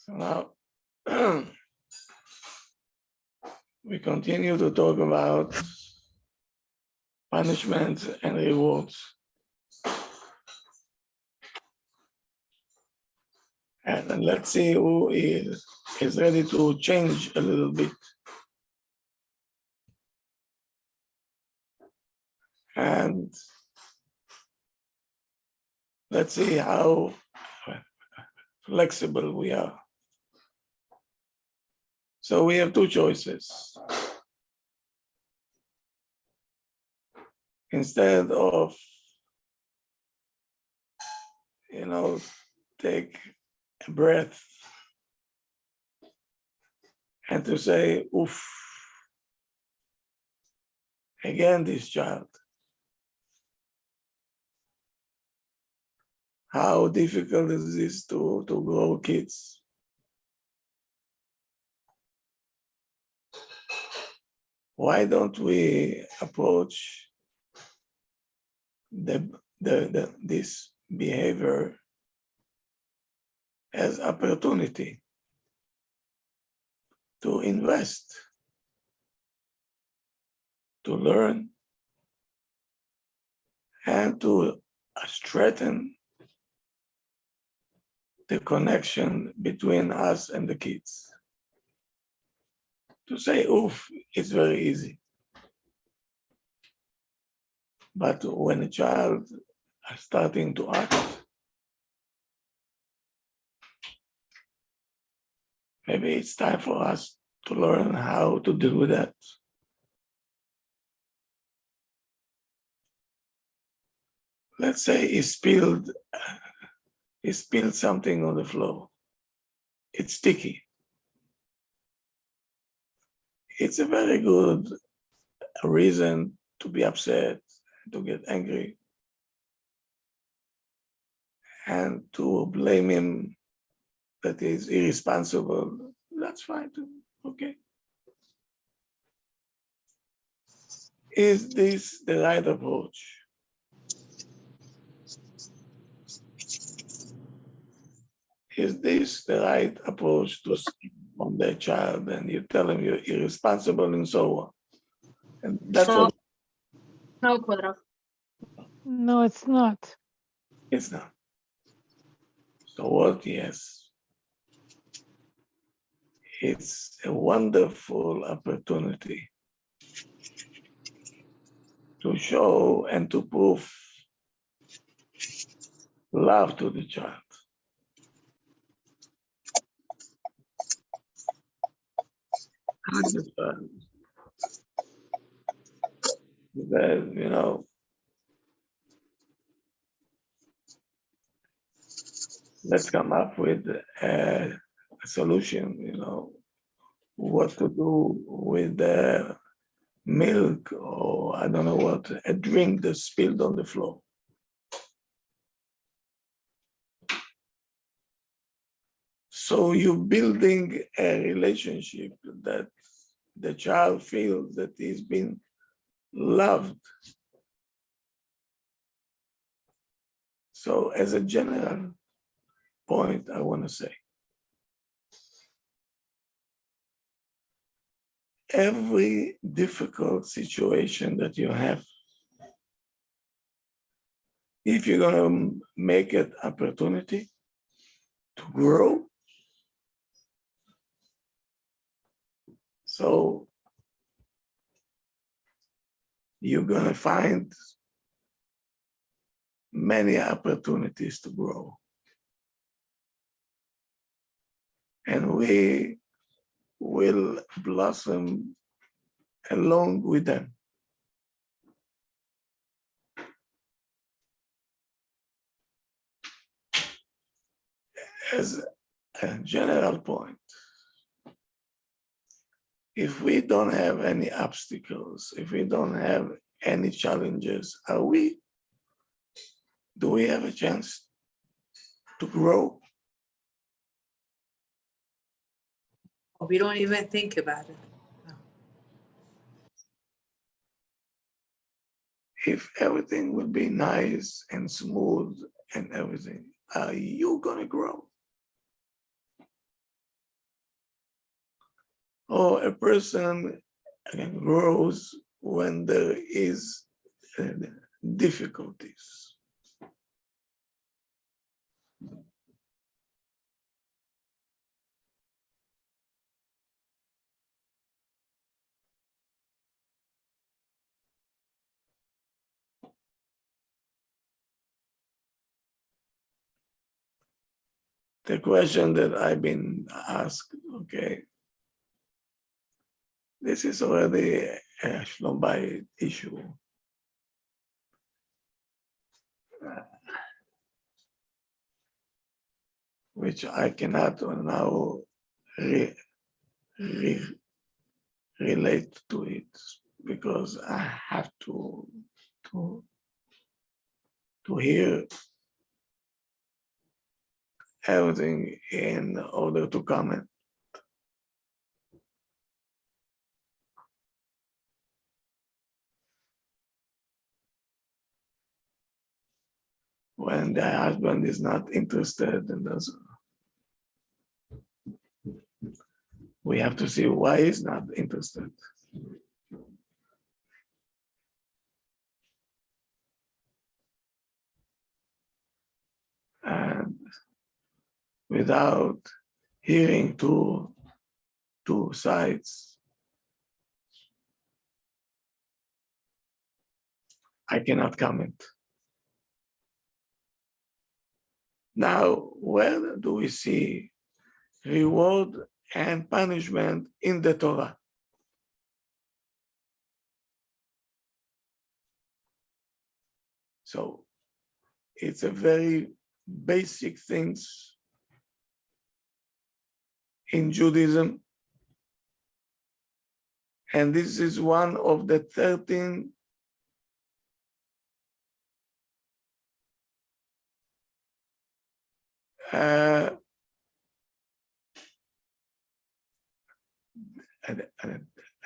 So now we continue to talk about punishment and rewards. And let's see who is ready to change a little bit. And let's see how flexible we are. So we have two choices. Instead of, take a breath and to say, oof, again, this child. How difficult is this to grow kids? Why don't we approach this behavior as opportunity to invest, to learn, and to strengthen the connection between us and the kids? To say, oof, it's very easy. But when a child is starting to act, maybe it's time for us to learn how to deal with that. Let's say he spilled something on the floor. It's sticky. It's a very good reason to be upset, to get angry, and to blame him that he's irresponsible. That's fine too. Okay. Is this the right approach? Is this the right approach to speak on their child and you tell him you're irresponsible and so on? And that's what No, כבוד הרב. No, it's not. it's not. So what? Yes. It's a wonderful opportunity to show and to prove love to the child. Hug the child. Because, let's come up with a solution, what to do with the milk or I don't know what, a drink that's spilled on the floor. So you're building a relationship that the child feels that he's been loved. So as a general point, I want to say, every difficult situation that you have, if you're going to make it opportunity to grow, so you're going to find many opportunities to grow. And we will blossom along with them. As a general point, if we don't have any obstacles, if we don't have any challenges, do we have a chance to grow? We don't even think about it. No. If everything would be nice and smooth and everything, are you gonna grow? or a person grows when there is difficulties. The question that I've been asked, okay, this is already a Shalom Bayit issue. Which I cannot now relate to it because I have to hear everything in order to comment. When the husband is not interested and doesn't, we have to see why he's not interested. And without hearing two sides, I cannot comment. Now, where do we see reward and punishment in the Torah? So it's a very basic things in Judaism. And this is one of the 13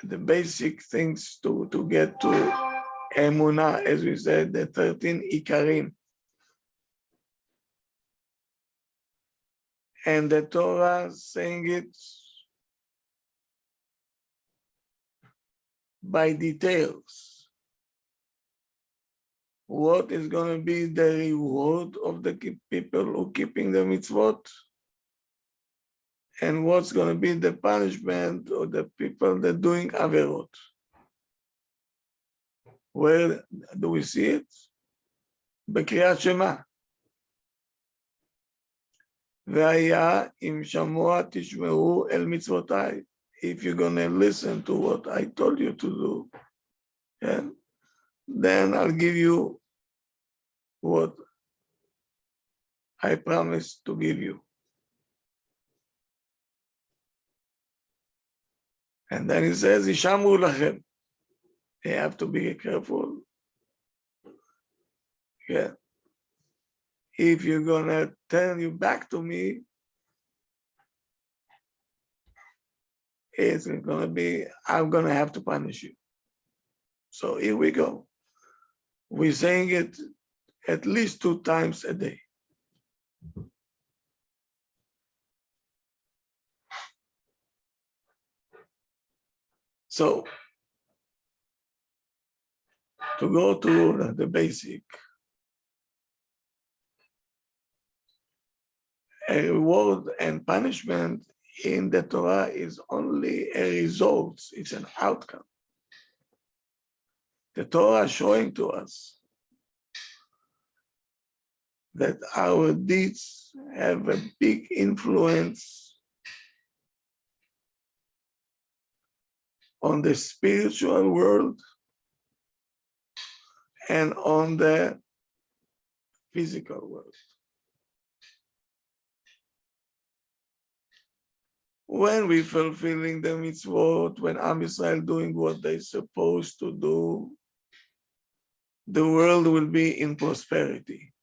the basic things to get to Emunah, as we said, the 13 Ikarim. And the Torah saying it by details. What is going to be the reward of the people who keeping the mitzvot? And what's going to be the punishment of the people that doing averot? Where do we see it? בקריאת שמע. והיה אם שמוע תשמעו אל מצוותיי. If you're going to listen to what I told you to do, yeah, then I'll give you what I promised to give you. And then he says, Yishamru lachem. They have to be careful. Yeah. If you're gonna turn you back to me, it's gonna be, I'm gonna have to punish you. So here we go. We're saying it at least 2 times a day. So to go to the basic, a reward and punishment in the Torah is only a result, it's an outcome. The Torah is showing to us that our deeds have a big influence on the spiritual world and on the physical world. When we fulfilling the mitzvot, when Am Yisrael doing what they're supposed to do, the world will be in prosperity.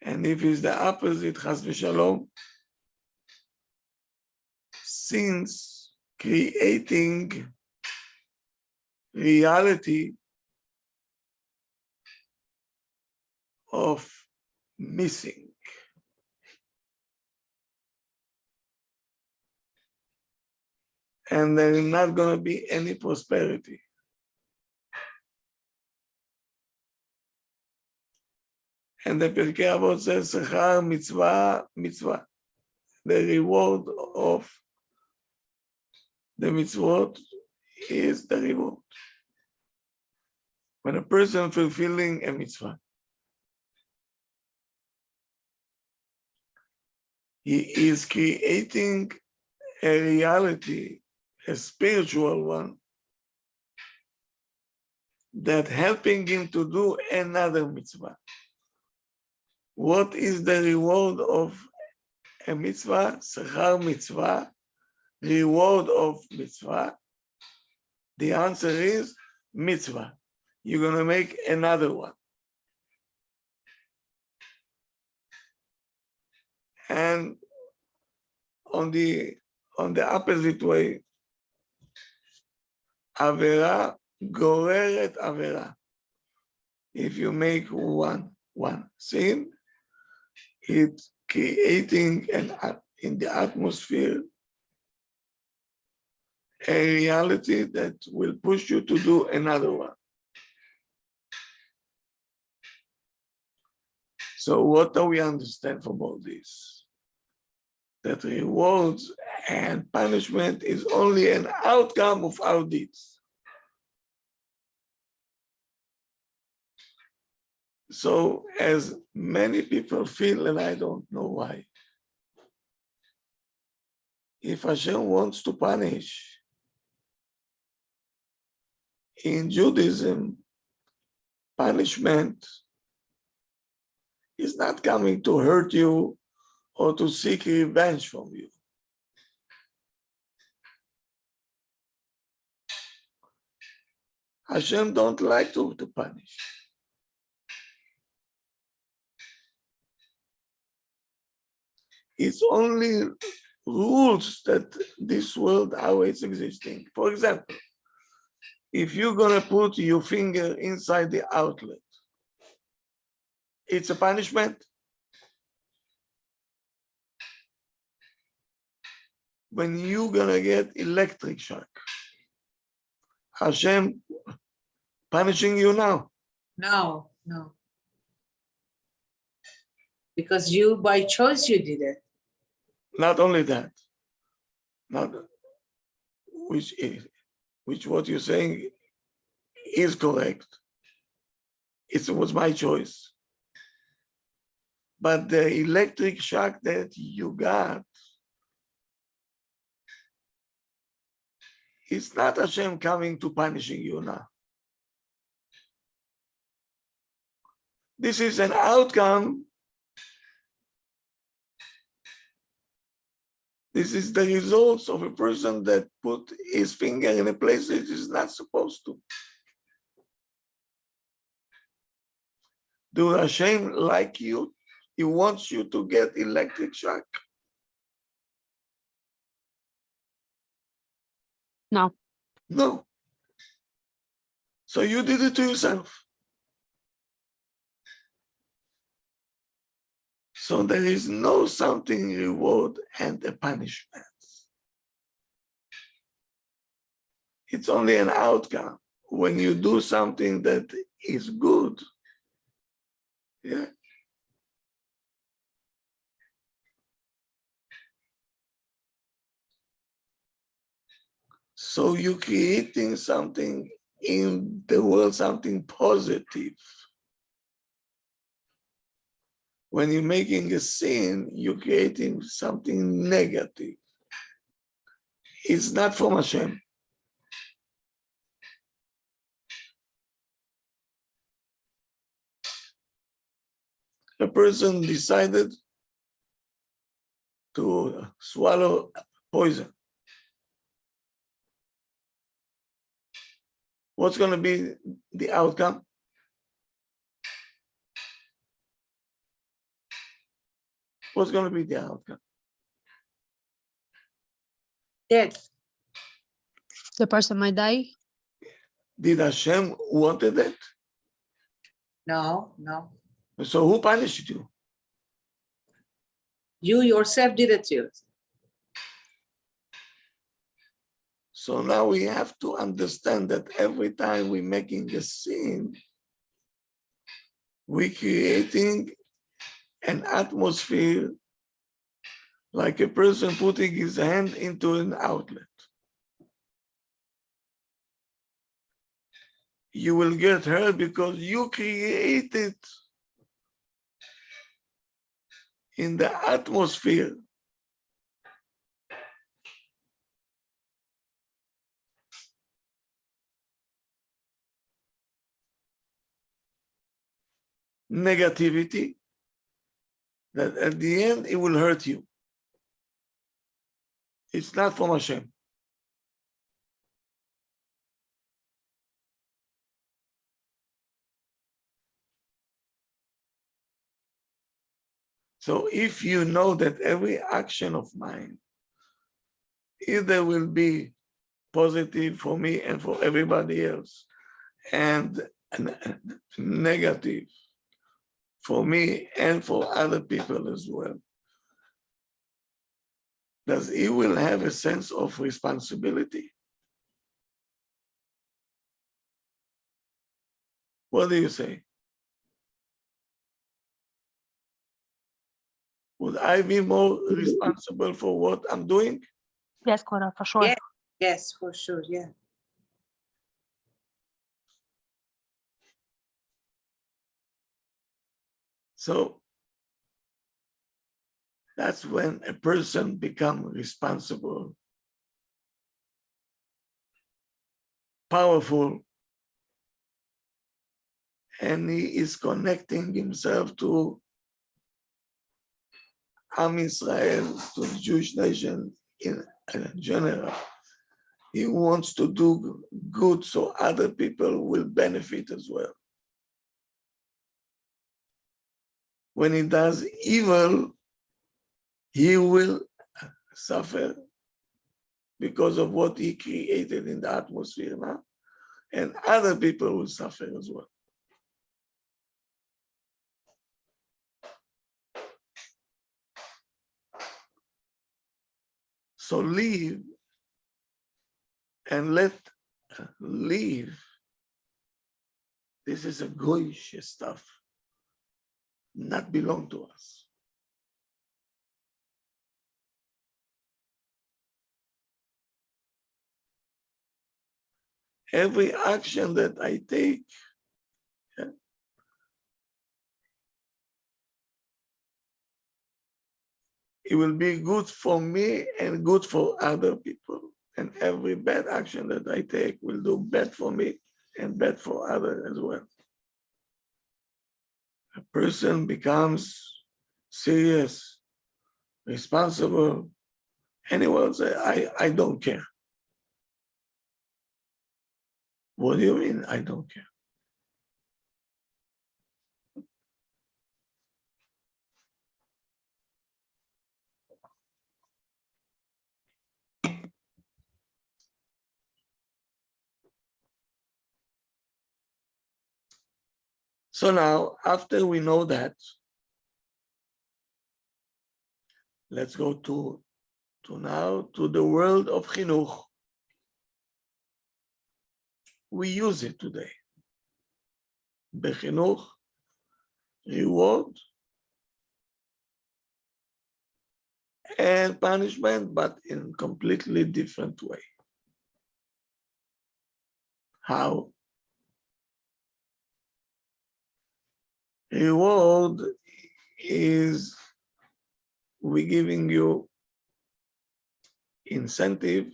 And if it's the opposite, Chas v'Shalom, since creating reality of missing. and there is not going to be any prosperity. And the Pirkei Avot says, Sechar mitzvah, mitzvah. The reward of the mitzvot is the reward. When a person fulfilling a mitzvah, he is creating a reality, a spiritual one, that helping him to do another mitzvah. What is the reward of a mitzvah? Sechar mitzvah, reward of mitzvah. The answer is mitzvah. You're going to make another one. And on the opposite way, avera goreret avera. If you make one sin, it's creating in the atmosphere a reality that will push you to do another one. So what do we understand from all this? That rewards and punishment is only an outcome of our deeds. So as many people feel, and I don't know why, if Hashem wants to punish, in Judaism, punishment is not coming to hurt you or to seek revenge from you. Hashem don't like to punish. It's only rules that this world, how it's existing. For example, if you're gonna put your finger inside the outlet, it's a punishment. When you're gonna get electric shock, Hashem punishing you now? No. Because you, by choice, you did it. Not only that, which what you're saying is correct. It was my choice. But the electric shock that you got, it's not Hashem coming to punishing you now. This is an outcome. This is the results of a person that put his finger in a place that is not supposed to. Do Hashem like you? He wants you to get electric shock. No. No. So you did it to yourself. So there is no something reward and a punishment. It's only an outcome. When you do something that is good, yeah. So you're creating something in the world, something positive. When you're making a sin, you're creating something negative. It's not from Hashem. A person decided to swallow poison. What's going to be the outcome? What's going to be the outcome? Death. The person might die. Did Hashem wanted it? No. So who punished you? You yourself did it to you. So now we have to understand that every time we're making a scene, we're creating an atmosphere like a person putting his hand into an outlet. You will get hurt because you created in the atmosphere negativity that at the end it will hurt you. It's not from Hashem. So if you know that every action of mine either will be positive for me and for everybody else, and negative for me and for other people as well, does he will have a sense of responsibility? What do you say? Would I be more responsible for what I'm doing? Yes, Kora, for sure. Yeah. Yes, for sure. Yeah. So that's when a person becomes responsible, powerful, and he is connecting himself to Am Israel, to the Jewish nation in general. He wants to do good so other people will benefit as well. When he does evil, he will suffer because of what he created in the atmosphere now, and other people will suffer as well. So leave and let leave. This is a goyish stuff, not belong to us. Every action that I take, it will be good for me and good for other people. And every bad action that I take will do bad for me and bad for others as well. A person becomes serious, responsible, and he will say, I don't care. What do you mean, I don't care? So now, after we know that, let's go to now to the world of chinuch. We use it today. Bechinuch, reward and punishment, but in completely different way. How? Reward is we giving you incentive,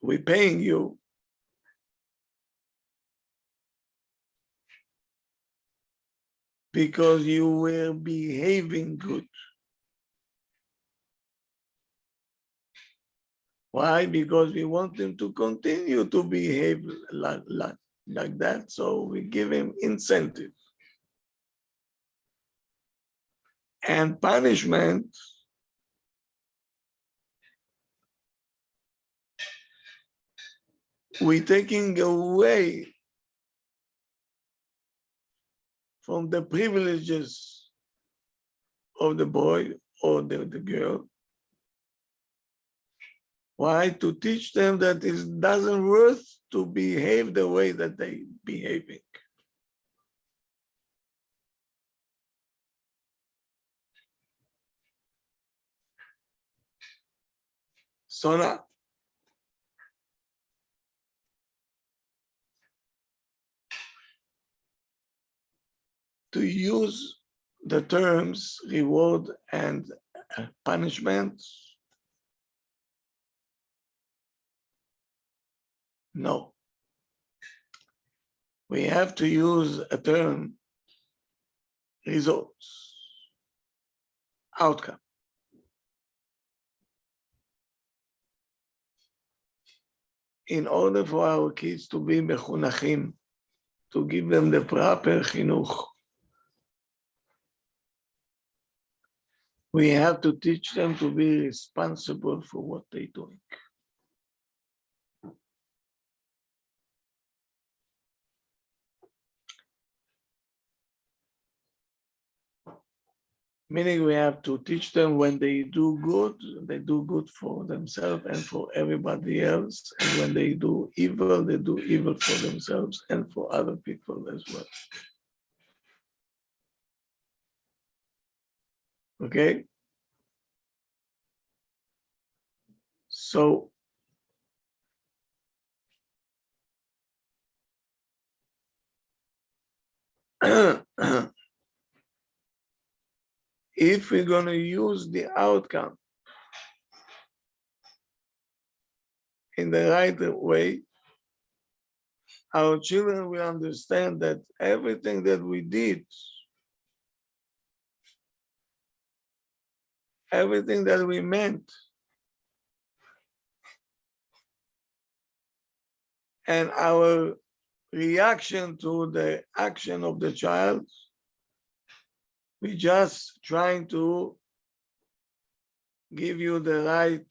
we paying you because you were behaving good. Why? Because we want them to continue to behave like that. So we give him incentive. And punishment, we're taking away from the privileges of the boy or the girl Why? To teach them that it doesn't worth to behave the way that they behaving. So now, to use the terms reward and punishment, no. We have to use a term results, outcome. In order for our kids to be mechunachim, to give them the proper chinuch, we have to teach them to be responsible for what they're doing. Meaning we have to teach them when they do good for themselves and for everybody else. And when they do evil for themselves and for other people as well. Okay? So, if we're going to use the outcome in the right way, our children will understand that everything that we did, everything that we meant, and our reaction to the action of the child, we just trying to give you the right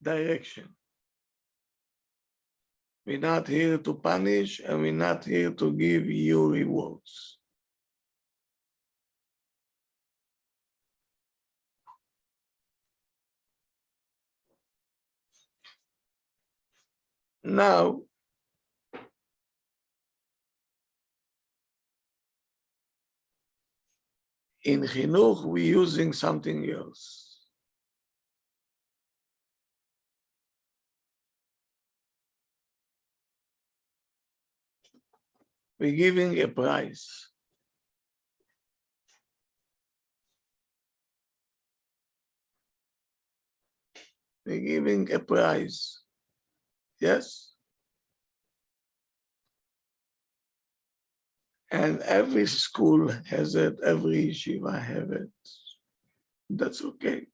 direction. We're not here to punish, and we're not here to give you rewards. Now, in Chinuch, we're using something else. We're giving a prize. We're giving a prize. Yes? And every school has it, every yeshiva have it. That's okay.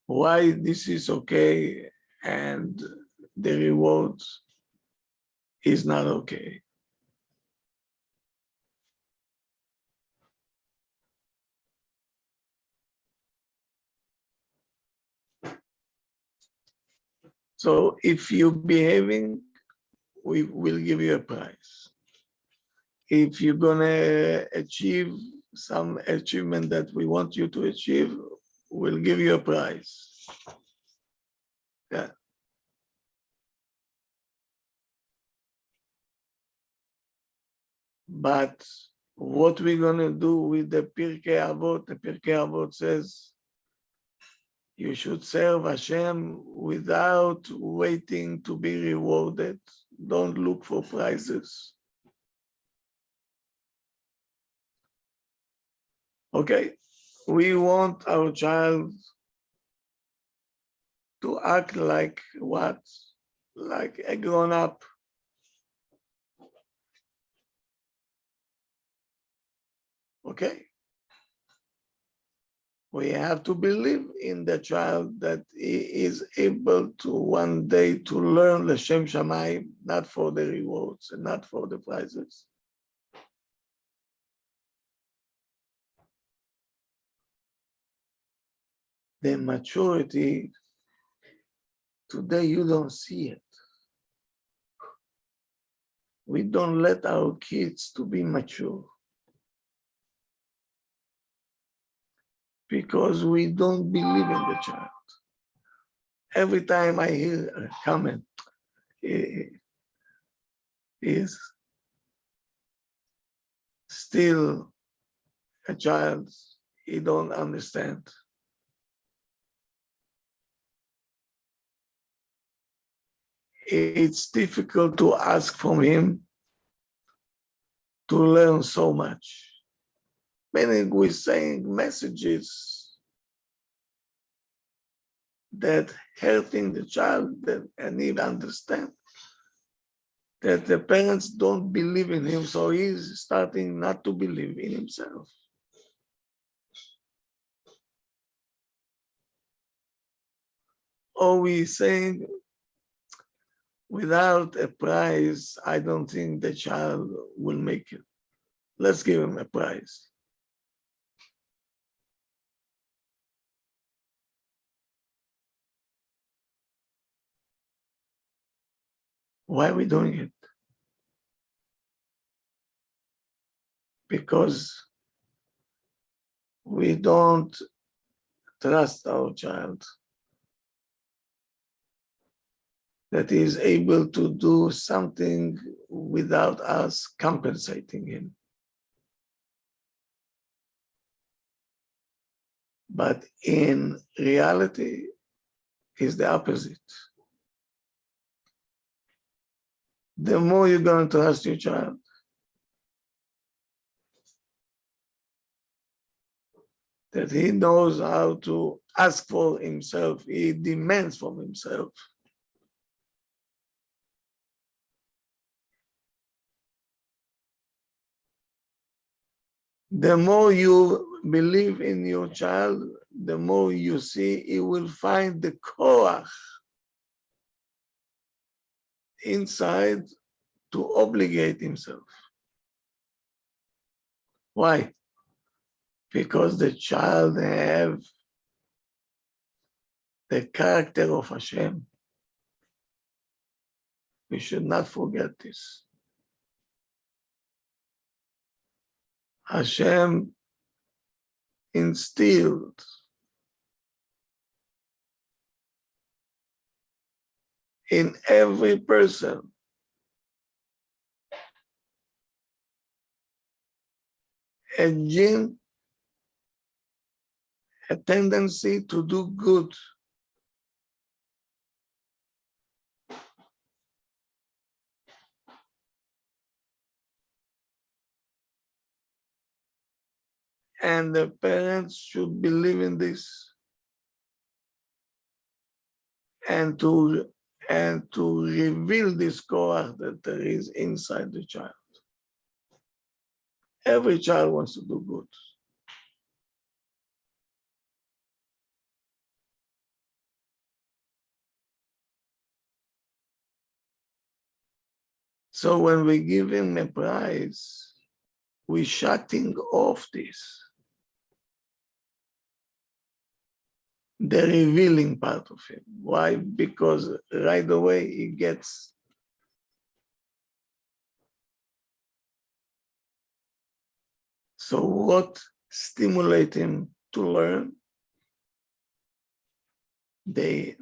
Why this is okay and the reward is not okay? So if you're behaving, we will give you a prize. If you're gonna achieve some achievement that we want you to achieve, we'll give you a prize. Yeah. But what we're gonna do with the Pirkei Avot, the Pirkei Avot says, you should serve Hashem without waiting to be rewarded. Don't look for prizes. Okay, we want our child to act like what? Like a grown-up. Okay. We have to believe in the child that he is able to one day to learn L'Shem Shamayim, not for the rewards and not for the prizes. The maturity, today you don't see it. We don't let our kids to be mature. because we don't believe in the child. Every time I hear a comment, is still a child, he don't understand. It's difficult to ask from him to learn so much. Meaning we're saying messages that hurting the child and he understand that the parents don't believe in him, so he's starting not to believe in himself. Or we saying, without a prize, I don't think the child will make it. Let's give him a prize. Why are we doing it? Because we don't trust our child that he is able to do something without us compensating him. But in reality, it's the opposite. The more you're going to trust your child, that he knows how to ask for himself, he demands from himself. The more you believe in your child, the more you see he will find the koach inside to obligate himself. Why? Because the child have the character of Hashem. We should not forget this. Hashem instilled in every person a gene, a tendency to do good. And the parents should believe in this and to reveal this koach that there is inside the child. Every child wants to do good. So when we give him a prize, we're shutting off this, the revealing part of him. Why? Because right away he gets so what stimulates him to learn? The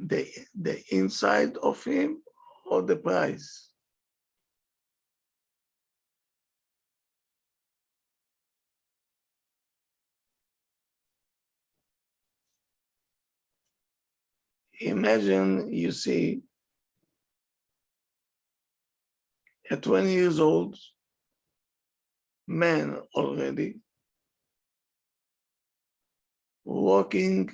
inside of him or the prize? Imagine you see a 20 years old man already walking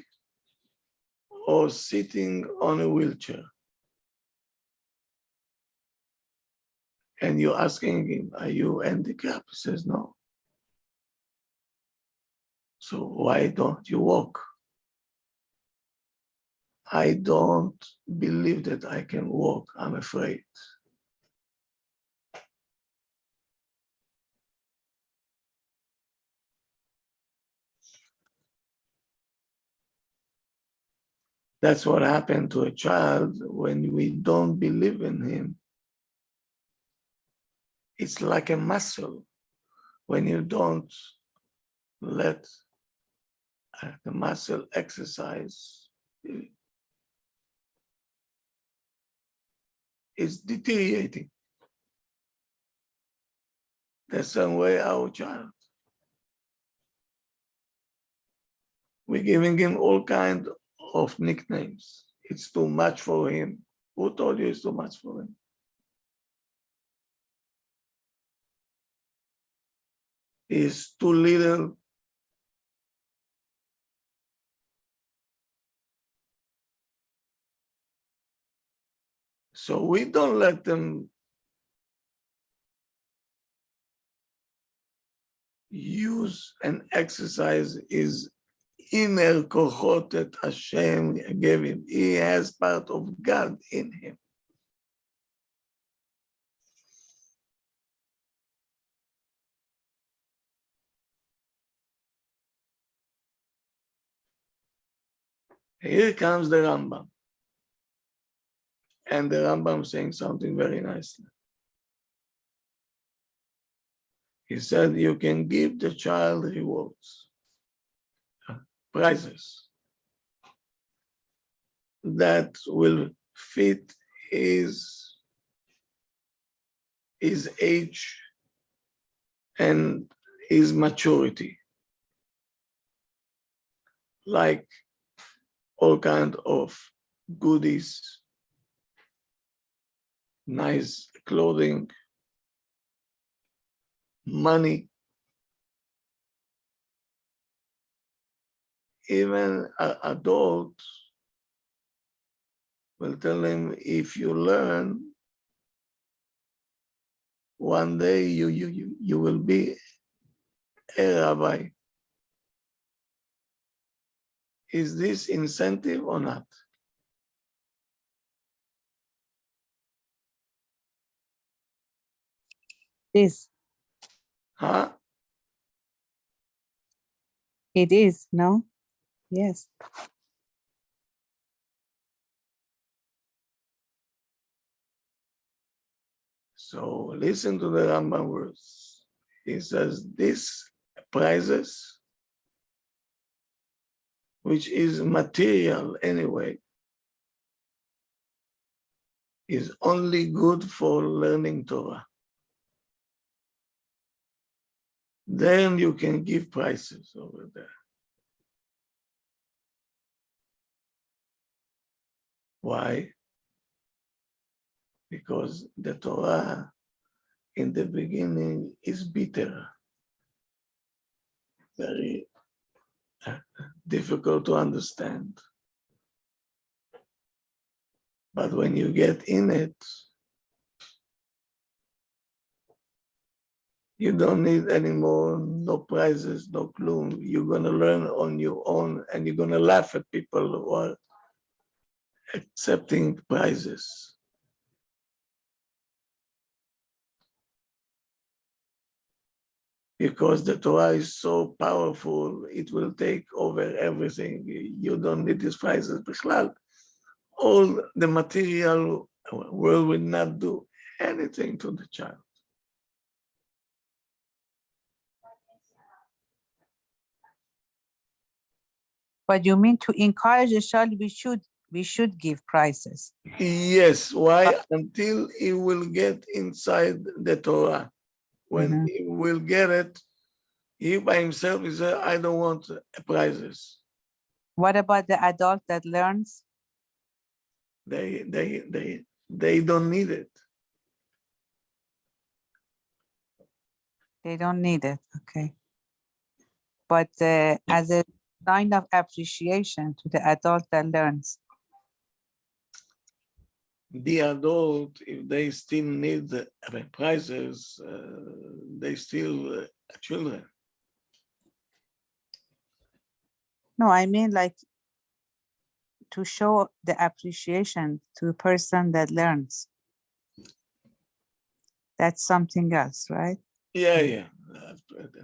or sitting on a wheelchair. And you're asking him, are you handicapped? He says, no. So why don't you walk? I don't believe that I can walk. I'm afraid. That's what happened to a child when we don't believe in him. It's like a muscle when you don't let the muscle exercise is deteriorating. The same way our child. We're giving him all kinds of nicknames. It's too much for him. Who told you it's too much for him? He's too little. So we don't let them use and exercise his inner kohot that Hashem gave him. He has part of God in him. Here comes the Rambam. And the Rambam saying something very nicely. He said, you can give the child rewards, prizes that will fit his age and his maturity, like all kinds of goodies, nice clothing, money. Even an adult will tell him, if you learn, one day you will be a rabbi. Is this incentive or not? Is. Huh? It is, no? Yes. So listen to the Rambam words. He says, these prizes, which is material anyway, is only good for learning Torah. Then you can give prizes over there. Why? Because the Torah in the beginning is bitter, very difficult to understand. But when you get in it, you don't need any more, no prizes, no clue. You're gonna learn on your own and you're gonna laugh at people who are accepting prizes. Because the Torah is so powerful, it will take over everything. You don't need these prizes. All the material world will not do anything to the child. But you mean to encourage a child, we should give prizes. Yes, why? Until he will get inside the Torah. When he will get it, he by himself he said, I don't want prizes. What about the adult that learns? They don't need it. They don't need it, okay. But as a sign of appreciation to the adult that learns. The adult, if they still need the prizes, they still children. No, I mean like to show the appreciation to a person that learns. That's something else, right? Yeah,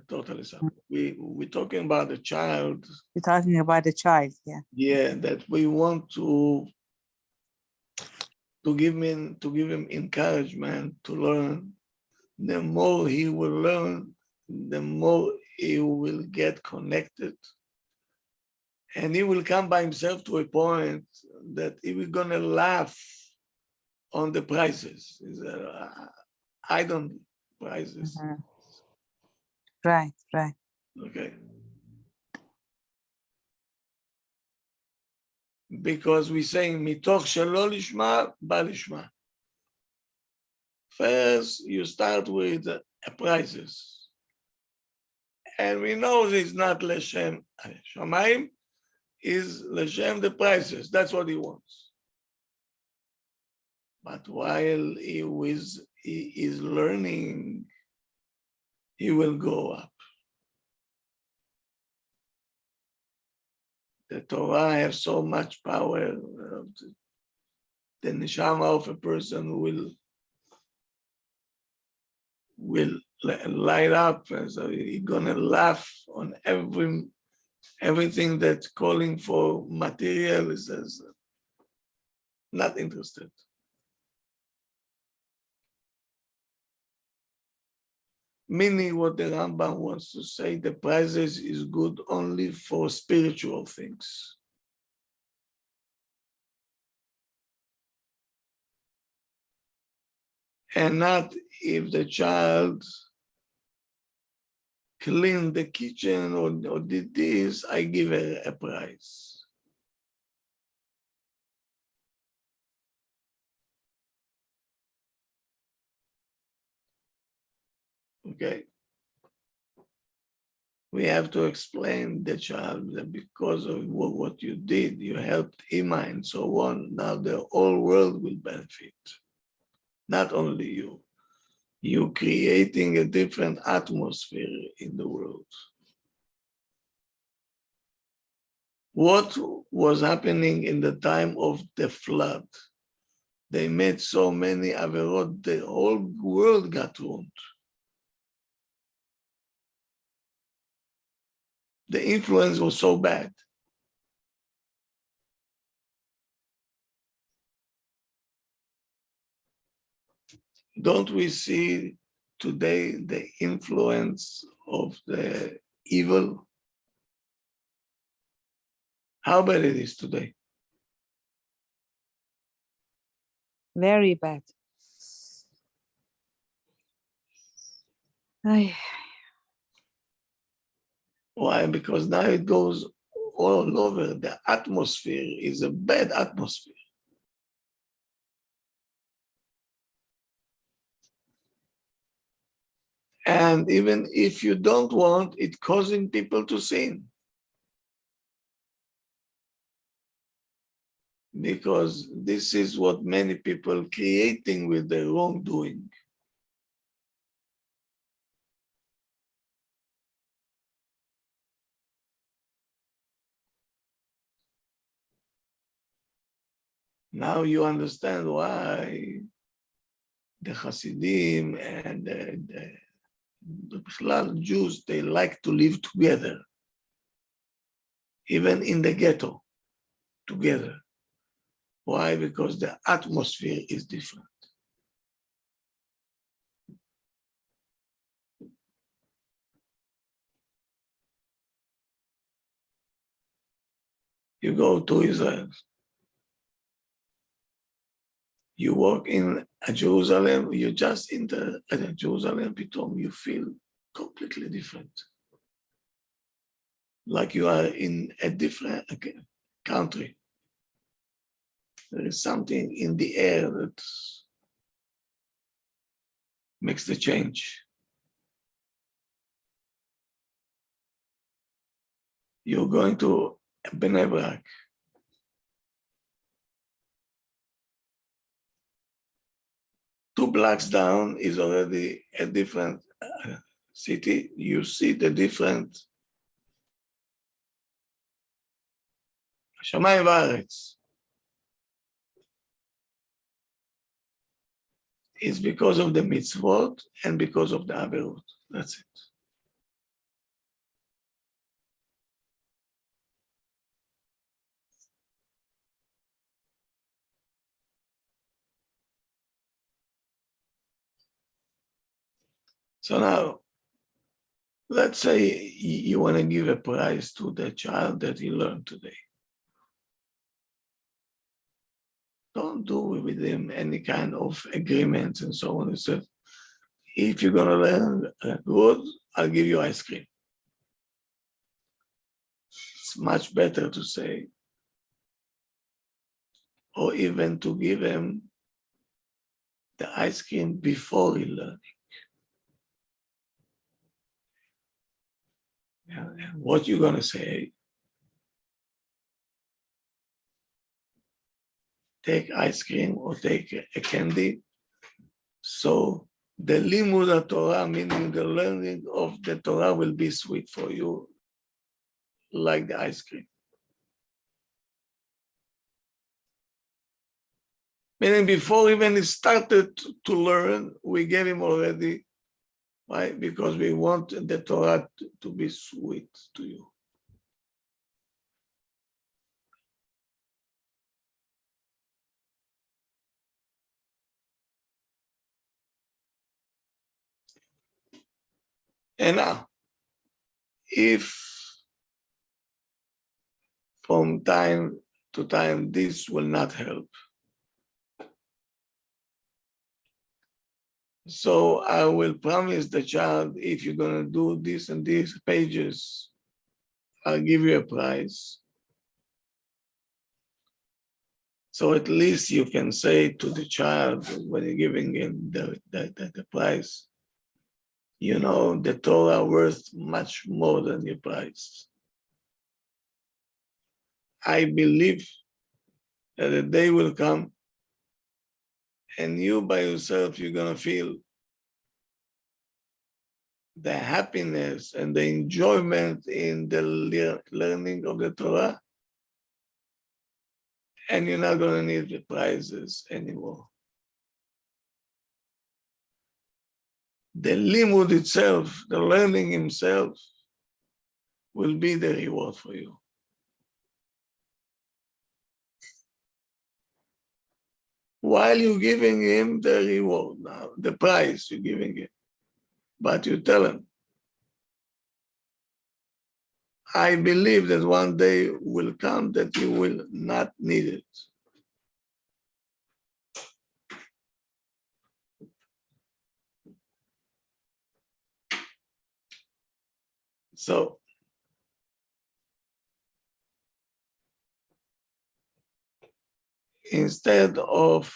totally something. We're talking about the child. You're talking about the child, yeah. Yeah, that we want to give him encouragement to learn. The more he will learn, the more he will get connected And he will come by himself to a point that he will gonna laugh on the prices. He said, I don't prices. Mhm. Right, right. Okay. Because we saying mitoch shelo lishma ba lishma. First, you start with prices. And we know it's not Leshem. Shamayim is Leshem the prices. That's what he wants. But while he is learning, he will go up. The Torah has so much power. The neshama of a person will light up, and so he's gonna laugh on everything that's calling for material. He says, not interested. Meaning what the Rambam wants to say, the prices is good only for spiritual things. And not if the child cleaned the kitchen or did this, I give a prize. Okay. We have to explain the child that because of what you did, you helped Ima and so on. Now the whole world will benefit, not only you. You creating a different atmosphere in the world. What was happening in the time of the flood? They made so many averot, the whole world got ruined. The influence was so bad. Don't we see today the influence of the evil? How bad it is today? Very bad. Ay, Why? Because now it goes all over. The atmosphere is a bad atmosphere. And even if you don't want, it's causing people to sin. Because this is what many people creating with their wrongdoing. Now you understand why the Hasidim and the Bichlal Jews, they like to live together, even in the ghetto, together. Why? Because the atmosphere is different. You go to Israel, you walk in Jerusalem, you just enter Jerusalem, you feel completely different. Like you are in a different country. There is something in the air that makes the change. You're going to Bnei Brak. Two blocks down is already a different city. You see the different Shamayim v'aretz. It's because of the mitzvot and because of the averot. That's it. So now, let's say you want to give a prize to the child that he learned today. Don't do with him any kind of agreements and so on. It says, if you're gonna learn good, I'll give you ice cream. It's much better to say, or even to give him the ice cream before he learning. Yeah, and what you're gonna say, take ice cream or take a candy. So the limud Torah, meaning the learning of the Torah, will be sweet for you, like the ice cream. Meaning before even he started to learn, we gave him already, right? Because we want the Torah to be sweet to you. And now, if from time to time this will not help, so I will promise the child, if you're gonna do this and these pages, I'll give you a prize. So at least you can say to the child when you're giving him the prize, you know, the Torah worth much more than your price. I believe that a day will come and you by yourself, you're gonna feel the happiness and the enjoyment in the learning of the Torah, and you're not gonna need the prizes anymore. The limud itself, the learning himself, will be the reward for you. While you're giving him the reward now, the prize you're giving him, but you tell him, I believe that one day will come that you will not need it. So, instead of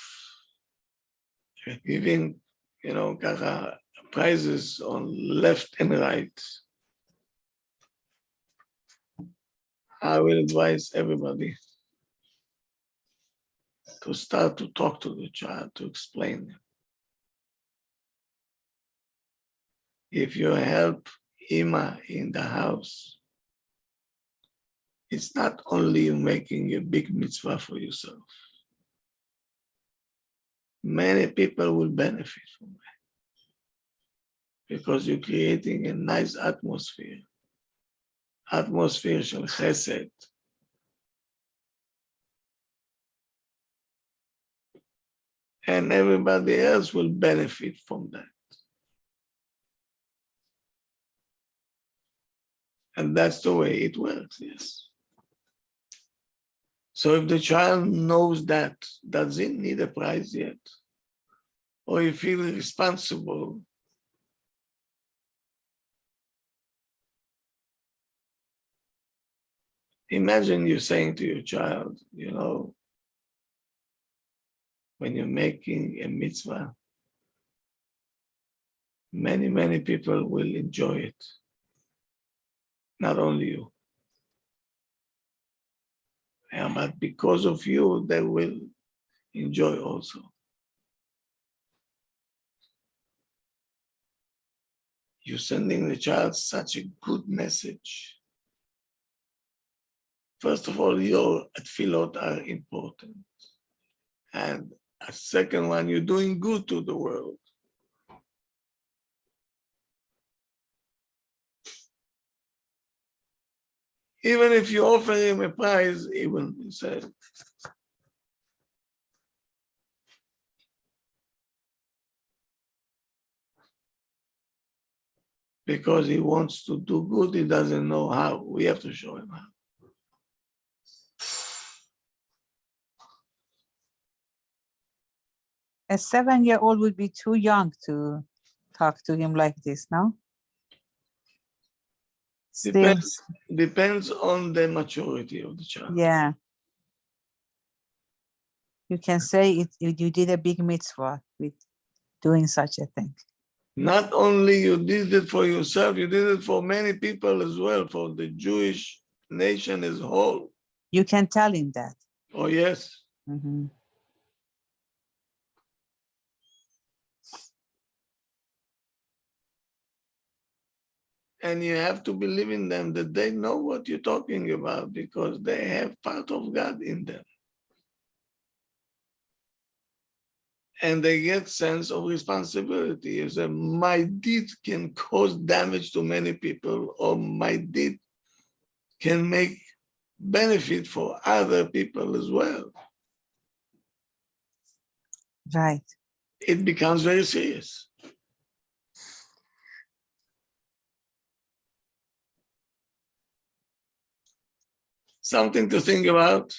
giving, kaka prizes on left and right, I will advise everybody to start to talk to the child, to explain. If you help Ima in the house, it's not only you making a big mitzvah for yourself. Many people will benefit from it because you're creating a nice atmosphere shel chesed. And everybody else will benefit from that. And that's the way it works, yes. So if the child knows that, doesn't need a prize yet, or you feel responsible, imagine you saying to your child, when you're making a mitzvah, many, many people will enjoy it. Not only you. Yeah, but because of you, they will enjoy also. You're sending the child such a good message. First of all, your tefillot are important. And a second one, you're doing good to the world. Even if you offer him a prize, he will say, because he wants to do good, he doesn't know how. We have to show him how. A 7-year-old would be too young to talk to him like this, no? Still, Depends on the maturity of the child. yeah. You can say you did a big mitzvah with doing such a thing. Not only you did it for yourself, you did it for many people as well, for the Jewish nation as a whole. You can tell him that. Oh, yes. Mhm. And you have to believe in them that they know what you're talking about because they have part of God in them. And they get sense of responsibility. You say, my deed can cause damage to many people, or my deed can make benefit for other people as well. Right. It becomes very serious. Something to think about.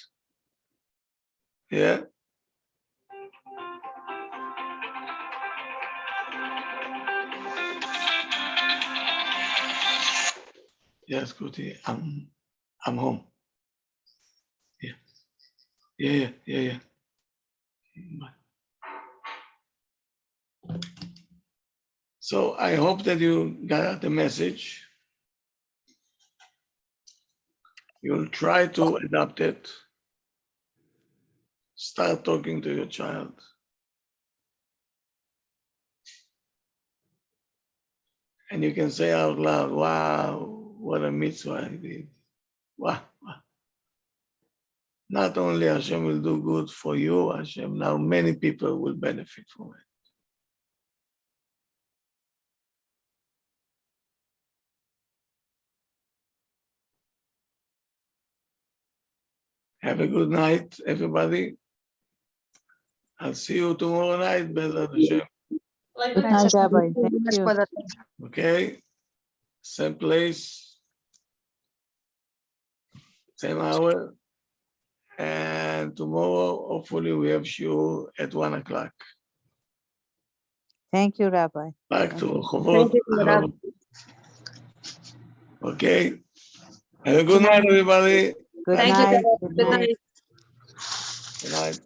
Yeah. Yes, Kuti, I'm home. Yeah. Yeah. Bye. So I hope that you got the message. You'll try to adapt it. Start talking to your child. And you can say out loud, wow, what a mitzvah I did. Wow. Not only Hashem will do good for you, Hashem, now many people will benefit from it. Have a good night, everybody. I'll see you tomorrow night, Bezrat Hashem. Good night, Rabbi. Thank you. Okay? Same place, same hour. And tomorrow, hopefully, we have shiur at 1 o'clock. Thank you, Rabbi. Back to Chovot. Okay? Have a good night, everybody. Good Thank you, night. Rabbi. Good Good night. night. Good night.